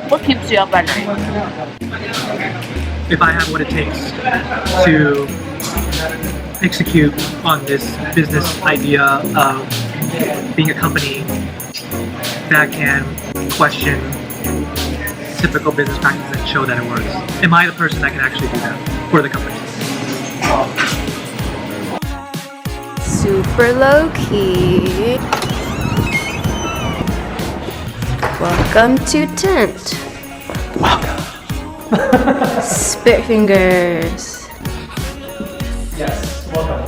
What keeps you up at night? If I have what it takes to execute on this business idea of being a company that can question typical business practices and show that it works. Am I the person that can actually do that for the company? Super low key. Welcome to Tint. Welcome. Spit fingers. Yes, welcome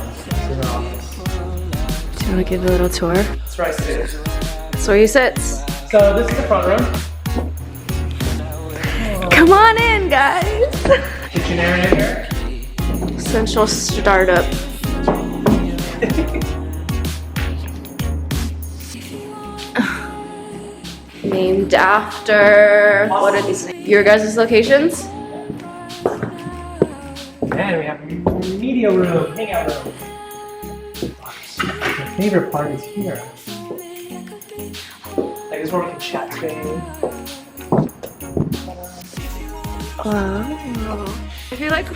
to the office. Do you want to give a little tour? That's where I sit. That's where he sits. So this is the front room. Come on in, guys. Kitchen area here. Essential startup. Named after, what are these? Your guys' locations? And we have media room, hangout room. My favorite part is here. Like this is where we can chat today. Wow. I feel like.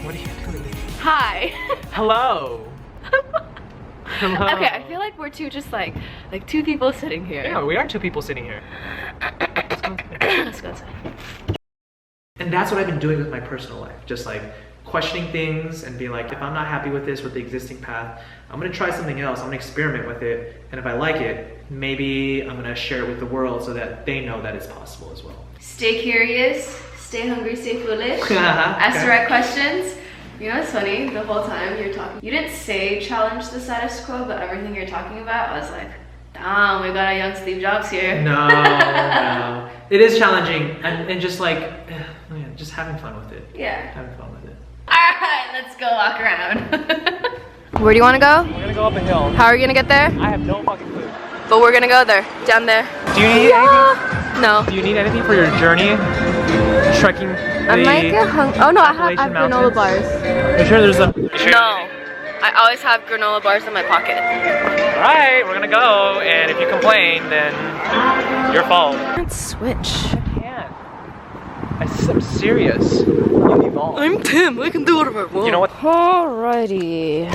What are you doing? Hi. Hello. Hello. Okay, I feel like we're just like two people sitting here. Yeah, we are two people sitting here. Let's go inside. And that's what I've been doing with my personal life. Just like questioning things and being like, if I'm not happy with this, with the existing path, I'm gonna try something else. I'm gonna experiment with it. And if I like it, maybe I'm gonna share it with the world so that they know that it's possible as well. Stay curious, stay hungry, stay foolish. Ask the right questions. You know, it's funny, the whole time you're talking, you didn't say challenge the status quo, but everything you're talking about, I was like, damn, we got a young Steve Jobs here. No, no. It is challenging and just like, man, just having fun with it. Yeah. Having fun with it. Alright, let's go walk around. Where do you want to go? We're gonna go up a hill. How are you gonna get there? I have no fucking clue. But we're gonna go there, down there. Do you need anything? No. Do you need anything for your journey? Trekking I might get hungry. Oh no, I have granola bars. You sure there's a... No. I always have granola bars in my pocket. Alright, we're gonna go, and if you complain, then your fault. I can't switch. I can't. I'm serious. You evolve. I'm Tim, I can do whatever I want. You know what? Alrighty.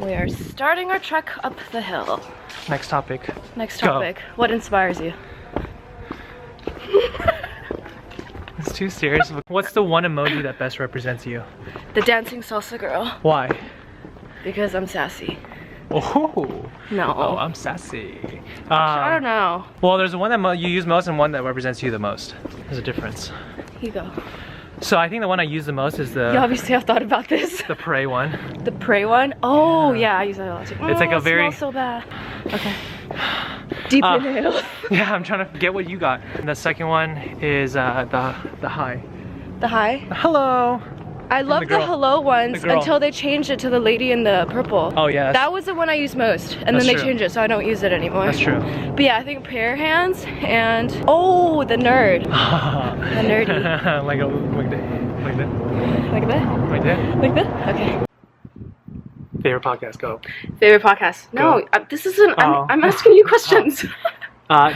We are starting our trek up the hill. Next topic. Next Go. topic. What inspires you? It's too serious. What's the one emoji that best represents you? The dancing salsa girl. Why? Because I'm sassy. Oh. No. Oh, I'm sassy. I don't know. Well, there's one that you use most and one that represents you the most. There's a difference. Here you go. So I think the one I use the most is the... You obviously have thought about this. The pray one. The pray one? Oh, yeah, I use that a lot too. It's like a it very... smells so bad. Okay. Deep inhale. Yeah, I'm trying to get what you got. And the second one is the hi. The hi? Hello. I love the hello ones until they changed it to the lady in the purple. Oh yeah. That was the one I used most, and then they changed it, so I don't use it anymore. That's true. But yeah, I think prayer hands and oh, the nerd. The nerdy. like that. Like that? Like that. Like that? Okay. Favorite podcast, go. Favorite podcast? No, this isn't. I'm asking you questions.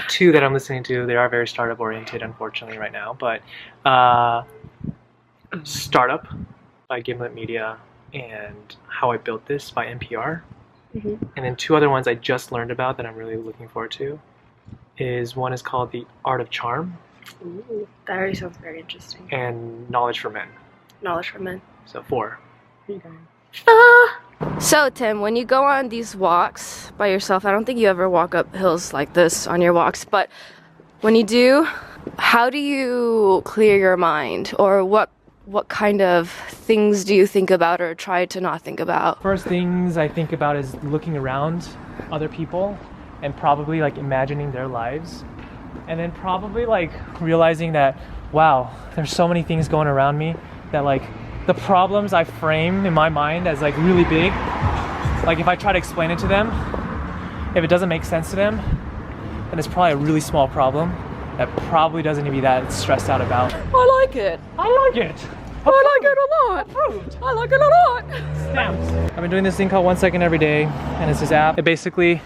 Two that I'm listening to. They are very startup oriented, unfortunately, right now. But Startup by Gimlet Media and How I Built This by NPR. And then two other ones I just learned about that I'm really looking forward to. One is called The Art of Charm. Ooh, that already sounds very interesting. And Knowledge for Men. Knowledge for Men. So 4. So Tim, when you go on these walks by yourself, I don't think you ever walk up hills like this on your walks, but when you do, how do you clear your mind? Or what kind of things do you think about or try to not think about? First things I think about is looking around other people and probably like imagining their lives. And then probably like realizing that, wow, there's so many things going around me that like the problems I frame in my mind as like really big, like if I try to explain it to them, if it doesn't make sense to them, then it's probably a really small problem that probably doesn't need to be that stressed out about. I like it. I like it. I like it a lot. Approved. I like it a lot. Stamps. I've been doing this thing called 1 second every day, and it's this app. It basically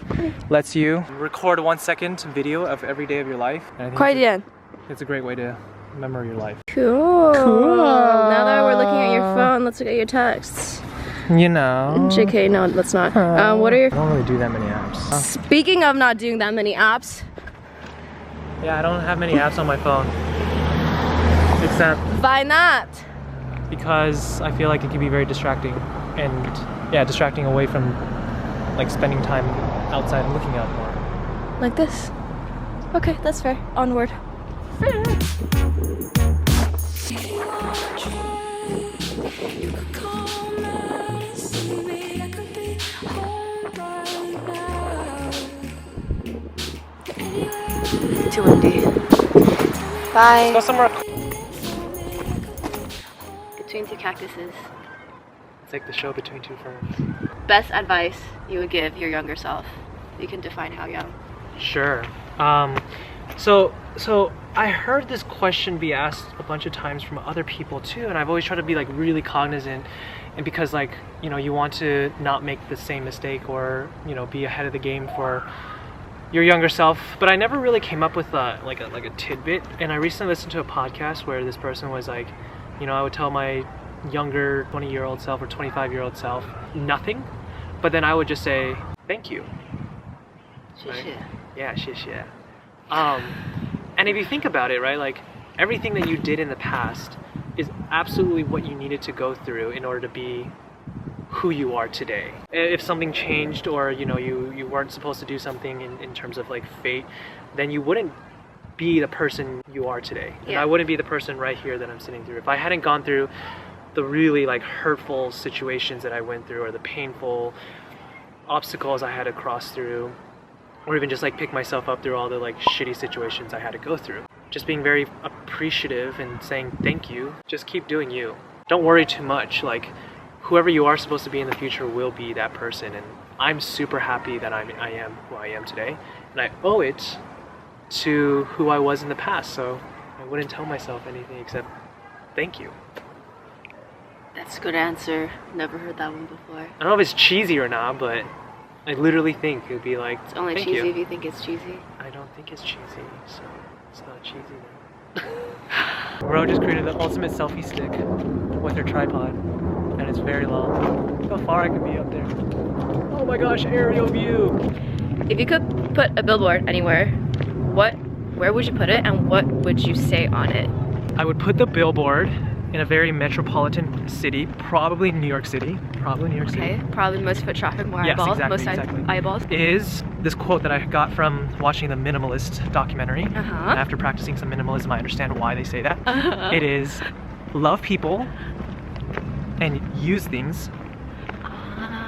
lets you record a 1 second video of every day of your life. And I think it's a great way to remember your life. Cool. Now that we're looking at your phone, let's look at your texts. You know. JK, no, let's not. What are your... I don't really do that many apps. Speaking of not doing that many apps. Yeah, I don't have many apps on my phone. Except... Why not? Because I feel like it can be very distracting. And yeah, distracting away from like spending time outside and looking out more. Like this? Okay, that's fair. Onward. Too windy. Bye. Let's go somewhere. Between two cactuses. It's like the show between two ferns. Best advice you would give your younger self. You can define how young. Sure. So I heard this question be asked a bunch of times from other people too, and I've always tried to be like really cognizant, and because like, you know, you want to not make the same mistake or, you know, be ahead of the game for your younger self, but I never really came up with like a tidbit. And I recently listened to a podcast where this person was like, you know, I would tell my younger 20-year-old self or 25-year-old self nothing, but then I would just say thank you. Right? Yeah, 谢谢. And if you think about it, right, like everything that you did in the past is absolutely what you needed to go through in order to be who you are today. If something changed, or you know, you weren't supposed to do something in terms of like fate, then you wouldn't be the person you are today. And I wouldn't be the person right here that I'm sitting through if I hadn't gone through the really like hurtful situations that I went through, or the painful obstacles I had to cross through, or even just like pick myself up through all the like shitty situations I had to go through. Just being very appreciative and saying thank you. Just keep doing you. Don't worry too much. Like, whoever you are supposed to be in the future will be that person, and I'm super happy that I am who I am today, and I owe it to who I was in the past, so I wouldn't tell myself anything except thank you. That's a good answer. Never heard that one before. I don't know if it's cheesy or not, but I literally think it would be like, it's only thank cheesy you. if you think it's cheesy. I don't think it's cheesy, so it's not cheesy then. Bro just created the ultimate selfie stick with her tripod, and it's very long. Look how far I could be up there. Oh my gosh, aerial view! If you could put a billboard anywhere, where would you put it, and what would you say on it? I would put the billboard in a very metropolitan city, probably New York City. Okay, probably most foot traffic, more eyeballs, exactly. Eyeballs. Is this quote that I got from watching the Minimalist documentary. And after practicing some minimalism, I understand why they say that. It is, love people and use things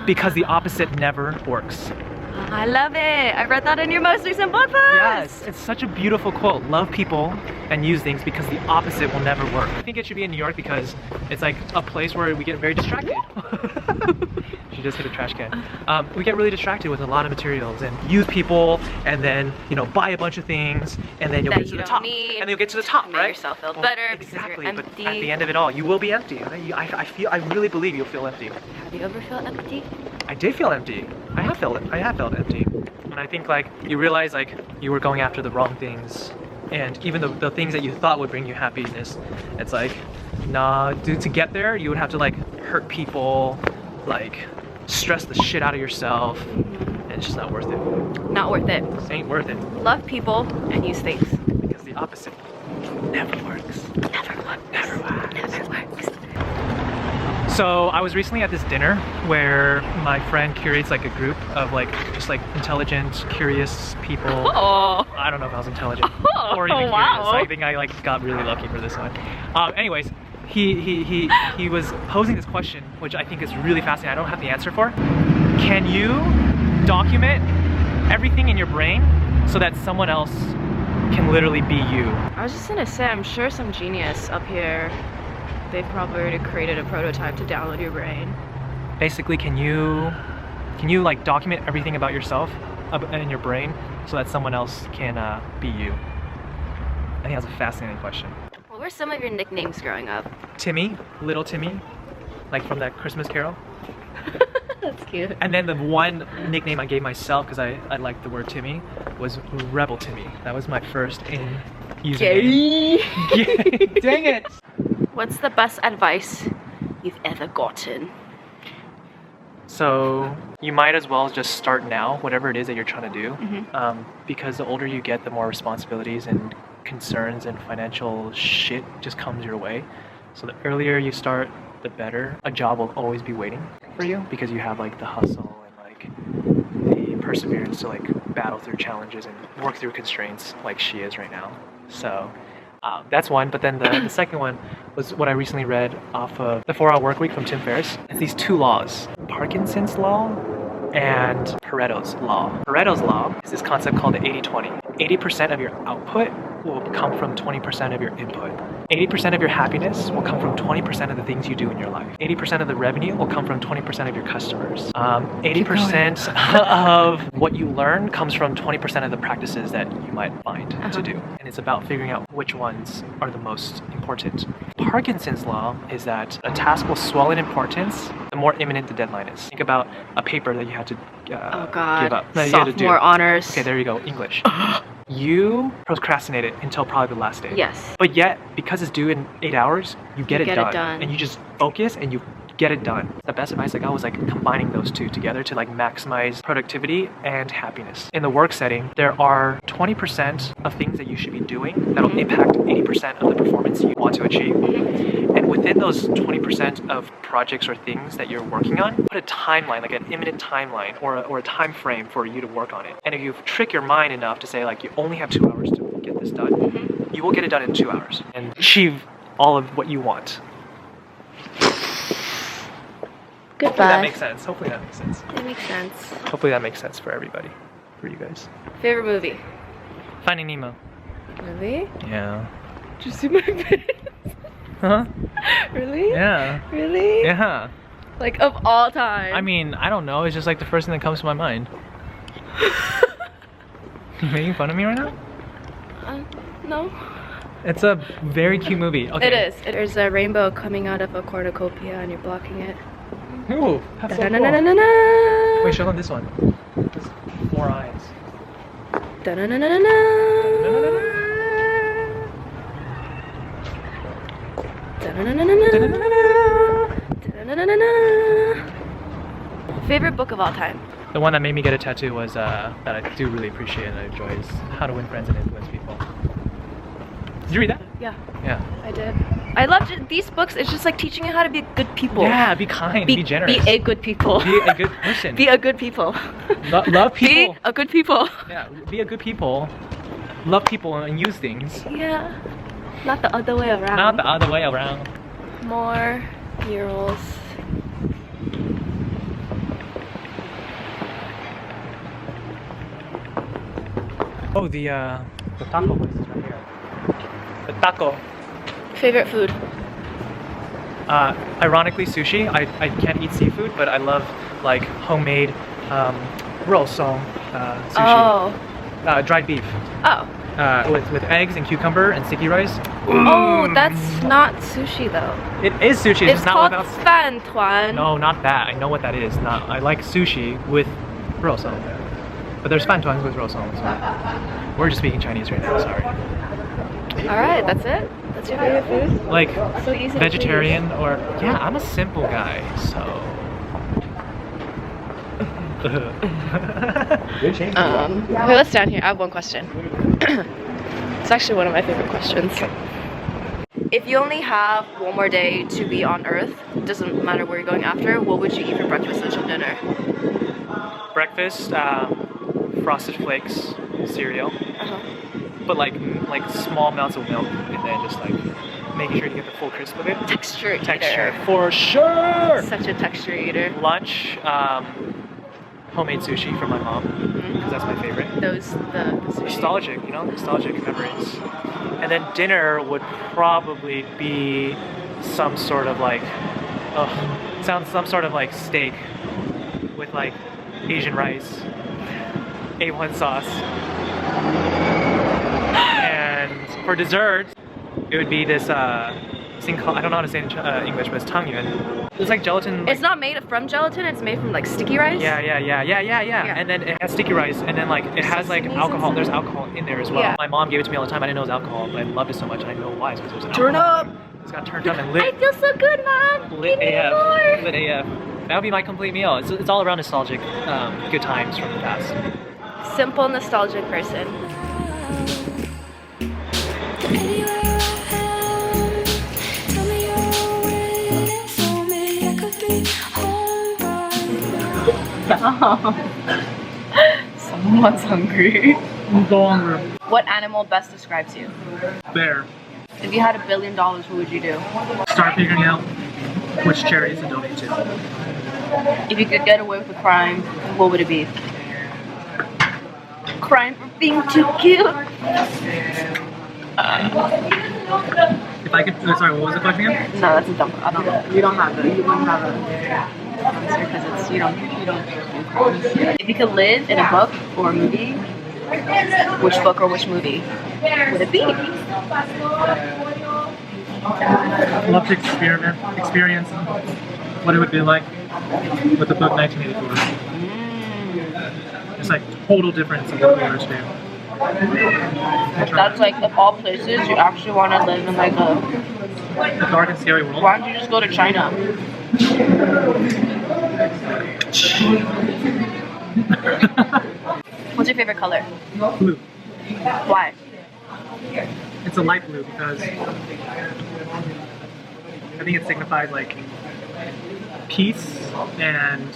because the opposite never works. I love it. I read that in your most recent blog post. Yes, it's such a beautiful quote. Love people and use things because the opposite will never work. I think it should be in New York because it's like a place where we get very distracted. She just hit a trash can. We get really distracted with a lot of materials and use people, and then, you know, buy a bunch of things, and then you'll get to the top. And then you'll get to the top, right? Make yourself feel better. Exactly, because but you're empty. at the end of it all, you will be empty. I really believe you'll feel empty. Have you ever felt empty? I did feel empty. I have felt empty. And I think like you realize like you were going after the wrong things, and even the things that you thought would bring you happiness, it's like, nah, dude, to get there you would have to like hurt people, like stress the shit out of yourself, and it's just not worth it. Not worth it. It ain't worth it. Love people and use things. Because the opposite never works. Never works. So I was recently at this dinner where my friend curates like a group of like just like intelligent, curious people. Oh. I don't know if I was intelligent or even curious. I think I like got really lucky for this one. Anyways, he was posing this question, which I think is really fascinating. I don't have the answer for. Can you document everything in your brain so that someone else can literally be you? I was just gonna say, I'm sure some genius up here, they've probably already created a prototype to download your brain. Basically, can you like document everything about yourself in your brain so that someone else can be you? I think that's a fascinating question. Well, we're were some of your nicknames growing up? Timmy, little Timmy, like from that Christmas Carol. That's cute. And then the one nickname I gave myself, because I liked the word Timmy, was Rebel Timmy. That was my first username. Dang it! What's the best advice you've ever gotten? So you might as well just start now, whatever it is that you're trying to do, because the older you get, the more responsibilities and concerns and financial shit just comes your way. So the earlier you start, the better. A job will always be waiting for you because you have like the hustle and like the perseverance to like battle through challenges and work through constraints like she is right now. So that's one. But then the second one was what I recently read off of the 4-Hour Workweek from Tim Ferriss. It's these two laws, Parkinson's law and Pareto's law. Pareto's law is this concept called the 80-20. 80% of your output will come from 20% of your input. 80% of your happiness will come from 20% of the things you do in your life. 80% of the revenue will come from 20% of your customers. 80% of what you learn comes from 20% of the practices that you might find to do. And it's about figuring out which ones are the most important. Parkinson's law is that a task will swell in importance the more imminent the deadline is. Think about a paper that you had to give up. Sophomore honors. Okay, there you go, English. You procrastinate it until probably the last day. Yes. But yet, because it's due in 8 hours, you get it done. And you just focus and you get it done. The best advice I got was like combining those two together to like maximize productivity and happiness. In the work setting, there are 20% of things that you should be doing that'll impact 80% of the performance you want to achieve. And within those 20% of projects or things that you're working on, put a timeline, like an imminent timeline or a time frame for you to work on it. And if you trick your mind enough to say like you only have 2 hours to get this done, you will get it done in 2 hours and achieve all of what you want. Goodbye. Hopefully that makes sense. Hopefully that makes sense. It makes sense. Hopefully that makes sense for everybody, for you guys. Favorite movie? Finding Nemo. Really? Yeah. Did you see my face? Huh? Really? Yeah. Really? Yeah. Like of all time? I mean, I don't know. It's just like the first thing that comes to my mind. You making fun of me right now? No. It's a very cute movie. Okay. It is. There's a rainbow coming out of a cornucopia and you're blocking it. Ooh, that's so cool. Wait, show them this one. This 4 eyes. Favorite book of all time? The one that made me get a tattoo was that I do really appreciate and I enjoy is How to Win Friends and Influence People. Did you read that? Yeah. Yeah. I did. I loved it. These books. It's just like teaching you how to be good people. Yeah, be kind, be generous. Be a good people. Be a good person. Be a good people. Love people. Be a good people. Yeah, be a good people. Love people and use things. Yeah. Not the other way around. Not the other way around. More murals. Oh, the taco place is right here. The taco. Favorite food? Ironically, sushi. I can't eat seafood, but I love like homemade sushi. Oh. Dried beef. Oh. With eggs and cucumber and sticky rice. Oh, that's not sushi though. It is sushi. It's not called without... spankin. No, not that. I know what that is. I like sushi with roso. But there's spankin with roso. So we're just speaking Chinese right now. Sorry. Alright, that's it? That's your favorite food? Like so easy vegetarian or... Yeah, I'm a simple guy, so... Wait, let's down here. I have one question. It's actually one of my favorite questions. If you only have one more day to be on Earth, doesn't matter where you're going after, what would you eat for breakfast, lunch, and dinner? Breakfast, Frosted Flakes, cereal. But like small amounts of milk, and then just like making sure you get the full crisp of it. Texture eater. For sure! Such a texture eater. Lunch, homemade sushi from my mom, because that's my favorite. The sushi. Nostalgic, you know, nostalgic memories. And then dinner would probably be some sort of like, some sort of like steak with like Asian rice, A1 sauce. And for dessert, it would be this thing called, I don't know how to say it in English, but it's tongue even. It's like gelatin. Like, it's not made from gelatin, it's made from like sticky rice. Yeah. And then it has sticky rice, and then like it has like alcohol. There's alcohol in there as well. Yeah. My mom gave it to me all the time. I didn't know it was alcohol, but I loved it so much, and I know why. It's because there's an Turn alcohol. up! It's got turned up and lit. I feel so good, Mom! Lit Give me AF. more! Lit AF. That would be my complete meal. It's all around nostalgic, good times from the past. Simple, nostalgic person. Someone's hungry. I'm so hungry. What animal best describes you? Bear. If you had $1 billion, what would you do? Start figuring out which charities to donate to. If you could get away with a crime, what would it be? Crime for being too cute. If I could, sorry, what was the question again? No, that's a dumb. I don't know. You don't have it. You wouldn't have an answer because it's you don't do crimes. If you could live in a book or a movie, which book or which movie would it be? I'd love to experience what it would be like with the book 1984. It's like total difference in what we understand. That's like of all places you actually want to live in like a dark and scary world. Why don't you just go to China? What's your favorite color? Blue. Why? It's a light blue because I think it signifies like peace and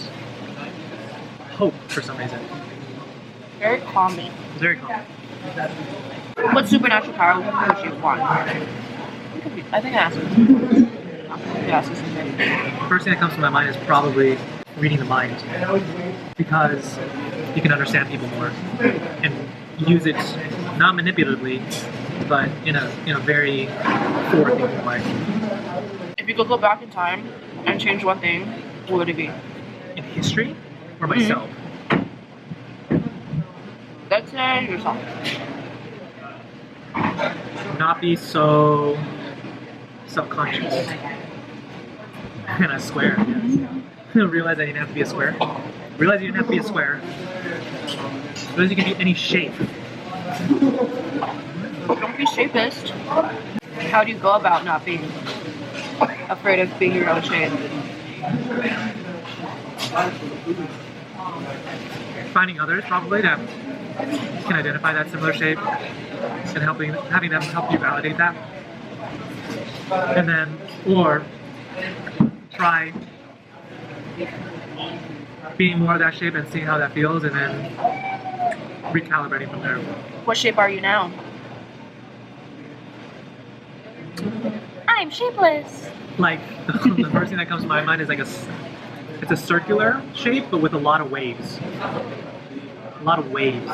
hope for some reason. Very calming. It's very calm. What supernatural power would you want? I think I asked you. Yeah, asked you something. The first thing that comes to my mind is probably reading the mind, because you can understand people more and use it not manipulatively, but in a very forward-thinking way. If you could go back in time and change one thing, what would it be? In history or myself? Let's say yourself. Not be so self-conscious. And a square, yes. Realize I didn't have to be a square. Realize you didn't have to be a square. Realize you can be any shape. Don't be shapist. How do you go about not being afraid of being your own shape? Finding others probably that can identify that similar shape and having them help you validate that. And then, or try being more of that shape and seeing how that feels, and then recalibrating from there. What shape are you now? I'm shapeless. Like the first thing that comes to my mind is like it's a circular shape, but with a lot of waves. A lot of waves.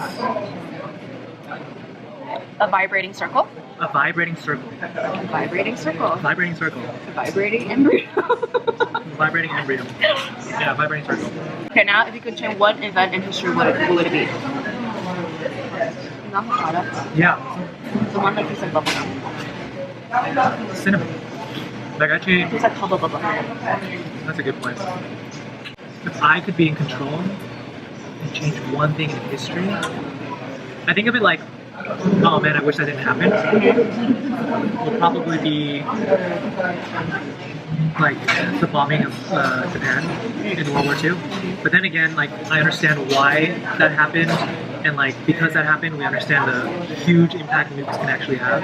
A vibrating circle? A vibrating circle. A vibrating circle. A vibrating circle. A vibrating embryo. Vibrating embryo. Yeah, vibrating circle. Okay, now if you could change one event in history, what would it be? Not avocado. Yeah. The one that tastes like bubblegum. Cinnamon. Like actually, It tastes like bubble bubble. that's a good point. If I could be in control and change one thing in history, I think of it like, oh man, I wish that didn't happen. Will probably be like the bombing of Japan in World War II. But then again, like I understand why that happened, and like because that happened, we understand the huge impact nukes can actually have.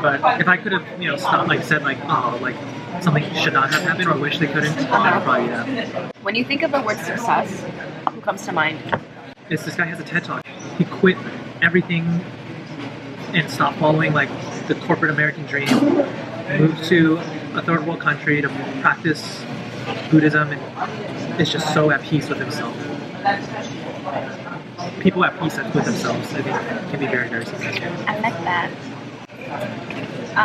But if I could have, stopped, like said, like, oh, like something should not have happened, or wish they couldn't, then I'd probably have. When you think of the word success, who comes to mind? This guy has a TED Talk. He quit everything and stopped following like the corporate American dream. Moved to a third world country to practice Buddhism, and is just so at peace with himself. People at peace with themselves, I think, can be very, very successful. I like that. I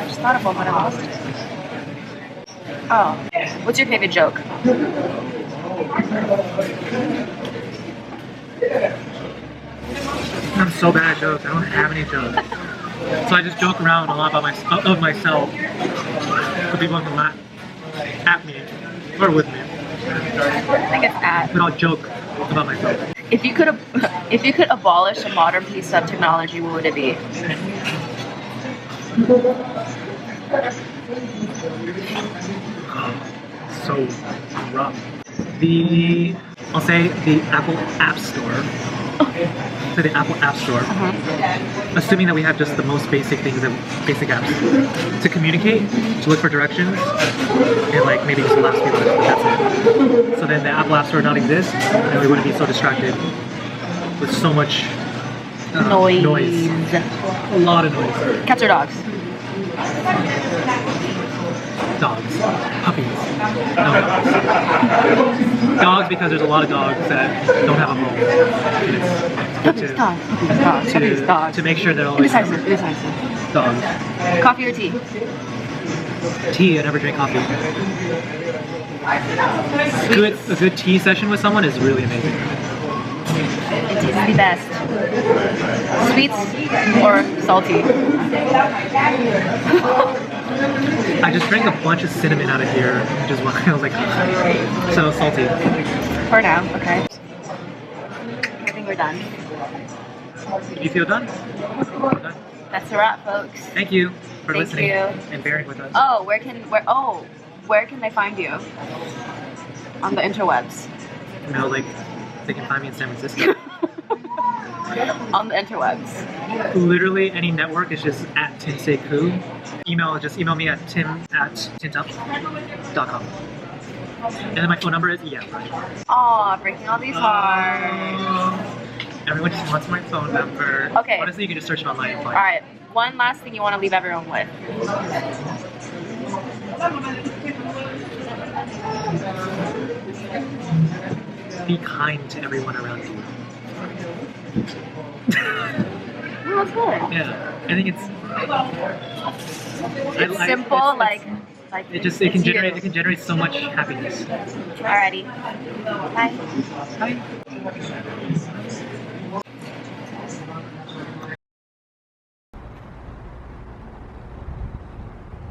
just thought of one, but I lost it. Oh, what's your favorite joke? I'm so bad at jokes. I don't have any jokes. So I just joke around a lot about of myself, so people can laugh at me or with me. I think it's at. But I'll joke about myself. If you could abolish a modern piece of technology, what would it be? So rough. I'll say the Apple App Store. So the Apple App Store. Assuming that we have just the most basic things, basic apps to communicate, to look for directions, and like maybe just last few minutes, but that's it. So then the Apple App Store not exist, and we wouldn't be so distracted with so much noise. A lot of noise. Cats or dogs? Dogs. Puppies. No dogs. Dogs because there's a lot of dogs that don't have a home. Puppies, dogs. To make sure they're always Indecisive. dogs. Coffee or tea? Tea, I never drink coffee. A good tea session with someone is really amazing. It is the best. Sweets or salty? I just drank a bunch of cinnamon out of here, which is why I was like, so salty. For now, okay. I think we're done. You feel done? We're done. That's a wrap, folks. Thank you for Thank listening you. and bearing with us. Oh, where can they find you? On the interwebs. You know, like they can find me in San Francisco. On the interwebs. Literally any network is just at timsaekoo. Email me at tim@tintup.com. And then my phone number is right. Aw, breaking all these hearts. Everyone just wants my phone number. Okay. Honestly, you can just search it online and find it. Alright, one last thing you want to leave everyone with. Be kind to everyone around you. Oh, that's good. Yeah, I think it's Simple, like it can generate so much happiness. Alrighty. Bye. Bye.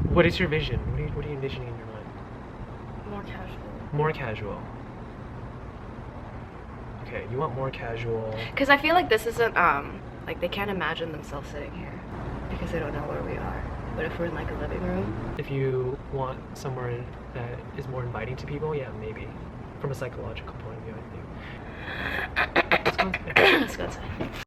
What is your vision? What are you envisioning in your mind? More casual. More casual. Okay, you want more casual. Because I feel like this isn't, like they can't imagine themselves sitting here because they don't know where we are. But if we're in like a living room. If you want somewhere that is more inviting to people, yeah, maybe. From a psychological point of view, I think. Let's go inside.